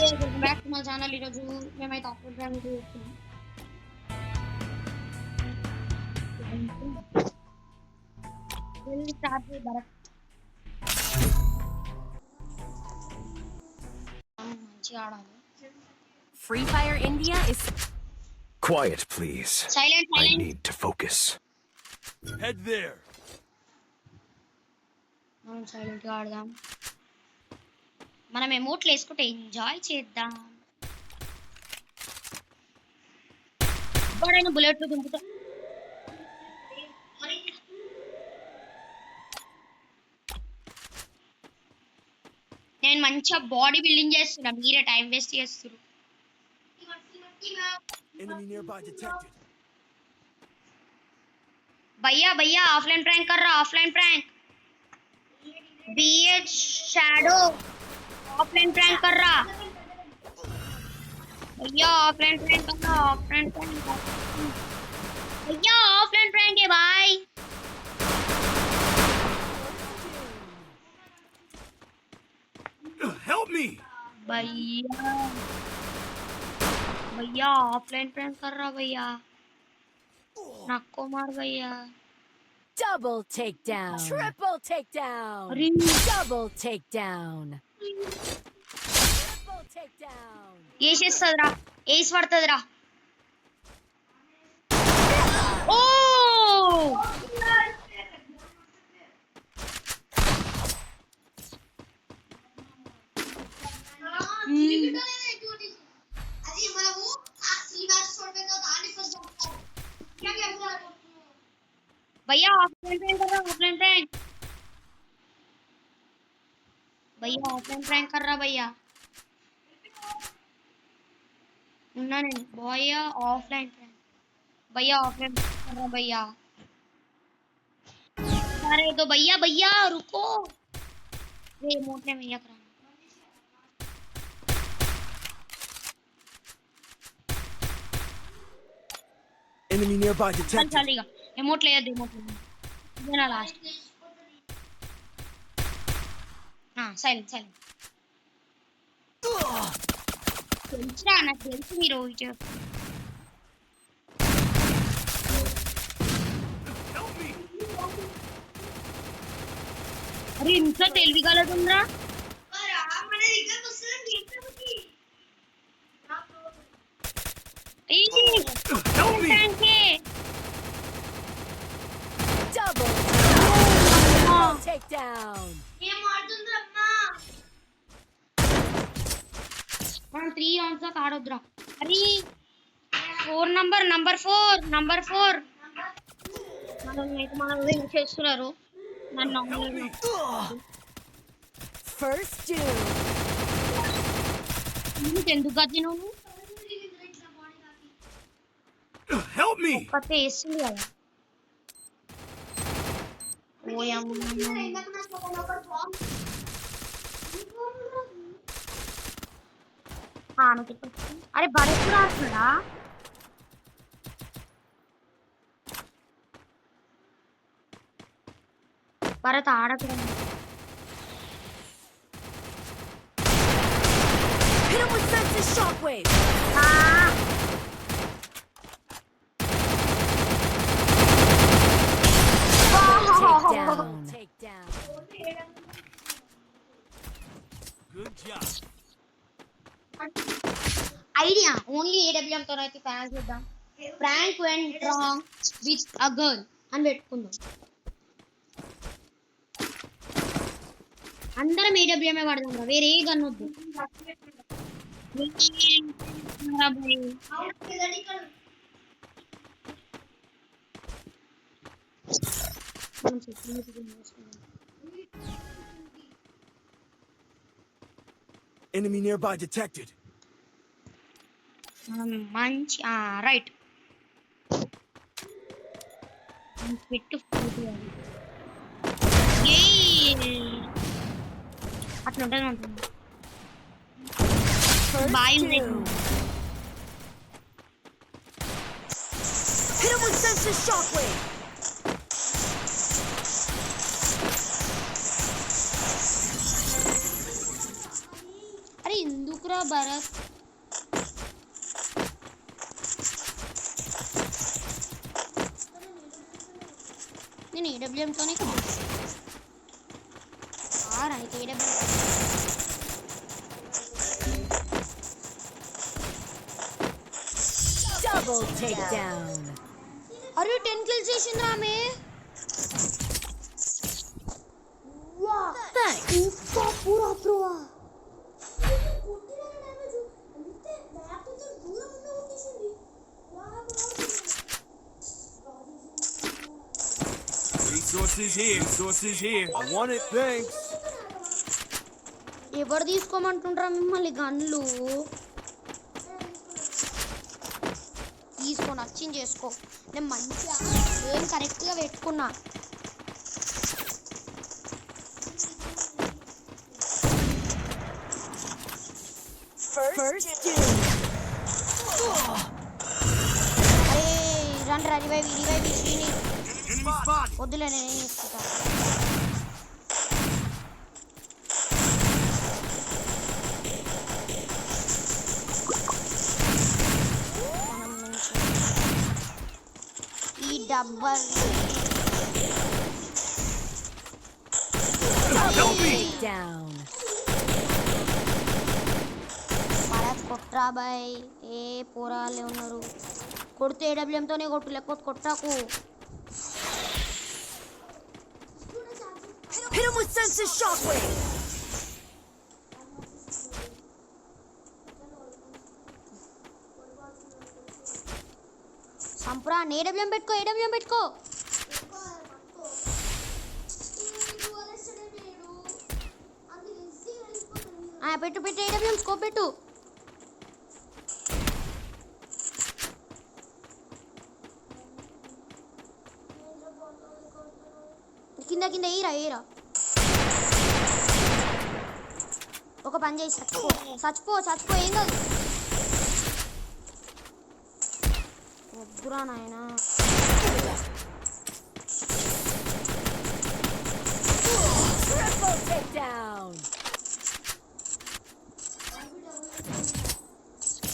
Welcome back to my channel. ఈరోజు మేమైతే upload చేయడానికి చేస్తున్నాం. వెళ్ళి స్టార్ట్ చేయి భరత్. మంచిగా ఆడాలి. Free Fire India is Quiet, please. Silent I silent. need to focus. Head there. మనం సైలెంట్ గా ఆడదాం. మనం ఎమోట్లు వేసుకుంటే ఎంజాయ్ చేద్దాం. ఎప్పుడైనా బుల్లెట్లు దింపుతా. నేను మంచిగా బాడీ బిల్డింగ్ చేస్తున్నా, మీరే టైం వేస్ట్ చేస్తున్నారు. Enemy nearby detected. भैया भैया ऑफलाइन प्रैंक कर रहा, offline prank BH shadow offline prank कर रहा भैया, ऑफलाइन प्रैंक कर रहा, ऑफलाइन प्रैंक भैया, ऑफलाइन प्रैंक है भाई. Help me. भैया भैया ऑफलाइन प्रैंक कर रहा भैया, नक्को मार भैया. double takedown, triple takedown, अरे double takedown, triple takedown. ये చేస్తదిరా, ఏస్ పడుతదిరా. ఓ भैया ऑफलाइन प्रैंक कर रहा, ऑफलाइन प्रैंक भैया, ऑफलाइन प्रैंक कर रहा भैया. ना नहीं भैया ऑफलाइन प्रैंक, भैया ऑफलाइन कर रहा भैया. अरे तो भैया भैया रुको, ये मोटे भैया करा. Enemy nearby चल detected. चलेगा, एमोट ले दे, एमोट देना लास्ट. हाँ साइलेंट साइलेंट. తెలుసురా, నాకు తెలుసు మీరు రోజు. Help me. అరే ఇంత తెలివిగలదుందిరా. Help me. Double takedown. మనం 3 రౌండ్స్ దాకా ఆడొద్దురా. అరే 4 నంబర్ 4 మనం ఏం చేస్తున్నారు నన్ను First doom. ఎందుకు గదినవు? Help me. కొత్త వేస్తుంది కదా. అరే భరత్ కూడా ఆడుతున్నాడా? భరత్ ఆడకూడదు. Hit him with senses shockwave. Takedown. Takedown. Good job. Idea only AWM తో అయితే ప్లాన్ చేద్దాం. Prank went wrong with a girl అని పెట్టుకుందాం. అందరం ఏడబ్ల్యూఎం వాడదాం, వేరే ఏ గన్ వద్దు. Enemy nearby detected. మంచి రైట్ పెట్టు. అట్లా ఉంటుంది. Boy First doom. Hit him with senses shockwave. అరే ఎందుకురా భరత్ నేను ఏడబ్ల్యూఎంతోనే అయితే ఏడబ్ల్యూ Double takedown. అరే 10 కిల్స్ చేసిందిరా ఆమె Thanks. పూరా pro Resources here. Resources here. I want it, thanks. ఎవరు తీసుకోమంటుంటారా మిమ్మల్ని గన్లు తీసుకో నచ్చింది చేసుకో నేను మంచిగా ఏం కరెక్ట్గా పెట్టుకున్నా First doom. అరే రండి రివైవ్ శ్రీని Enemy spotted. వద్దులే నేను ఏం చేసుకుంటా మనం నుంచి ఈ డబ్బల్ Help me. Down. భరత్ కొట్రా బాయ్ ఏ పోరాలే ఉన్నారు కొడితే ఏడబ్ల్యూఎంతోనే కొట్టు లేకపోతే కొట్టాకు Hit him with senses shockwave. సంప్రా ఏడబ్ల్యూఎం పెట్టుకో పెట్టు ఏడబ్ల్యూఎం స్కోప్ పెట్టు కింద ఏరా ఒక పని చేసి చచ్చిపో ఏం కాదు వద్దురా నాయనా Triple takedown.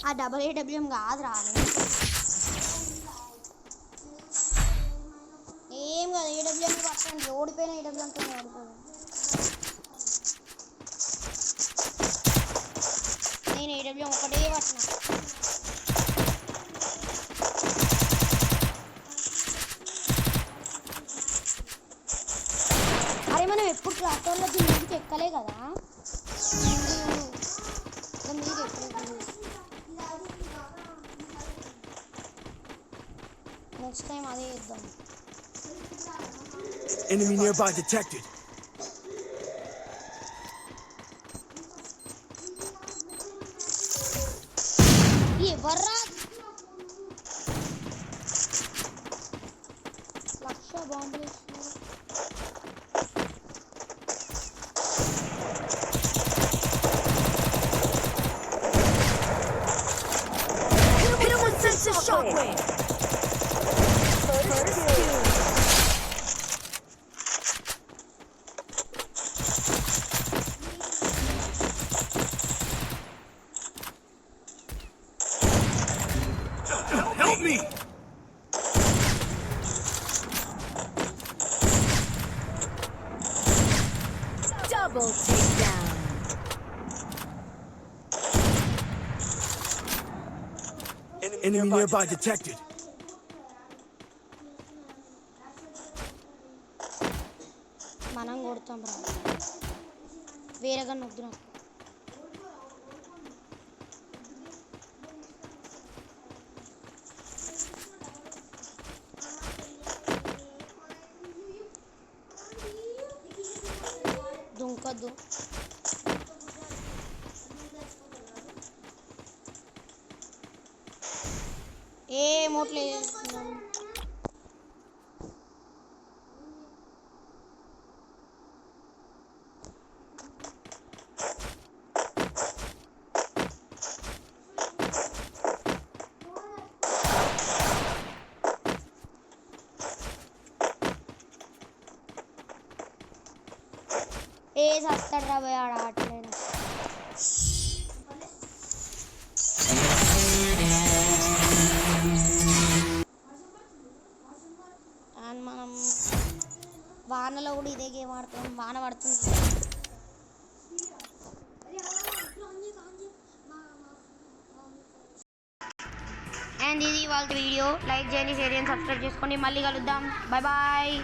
ఆ డబల్ ఏడబ్ల్యూఎం కాదురా ఏం కాదు ఏడబ్ల్యూఎం పట్టండి ఓడిపోయిన ఏడబ్ల్యూఎంతో ఓడిపోయాను నేను ఏడబ్ల్యూఎం ఒకటే పట్టిన అరే మనం ఎప్పుడు ట్రాక్టర్లో మీదకి ఎక్కలే కదా మీరు ఎక్కలేదు నెక్స్ట్ టైం అదే చేద్దాం Enemy nearby detected. ఎవర్రా లక్ష బాంబులు ఇస్తున్నారు Hit him with senses shockwave. First doom. Help me. Double takedown. Enemy nearby detected. మనం కొడతాం రా వేరేగా నొద్దు నాకు దుంకద్దు ఏ మోట్లే ఏ చస్తాడు రా పోయి ఆడ ఆటలేడు వానలో కూడా ఇదే గేమ్ ఆడుతున్నాం. వాన పడుతుంది. అండ్ ఇది వాళ్ళ వీడియో. లైక్ చేయండి, షేర్ చేయండి, సబ్స్క్రైబ్ చేసుకోండి. మళ్ళీ కలుద్దాం. Bye bye.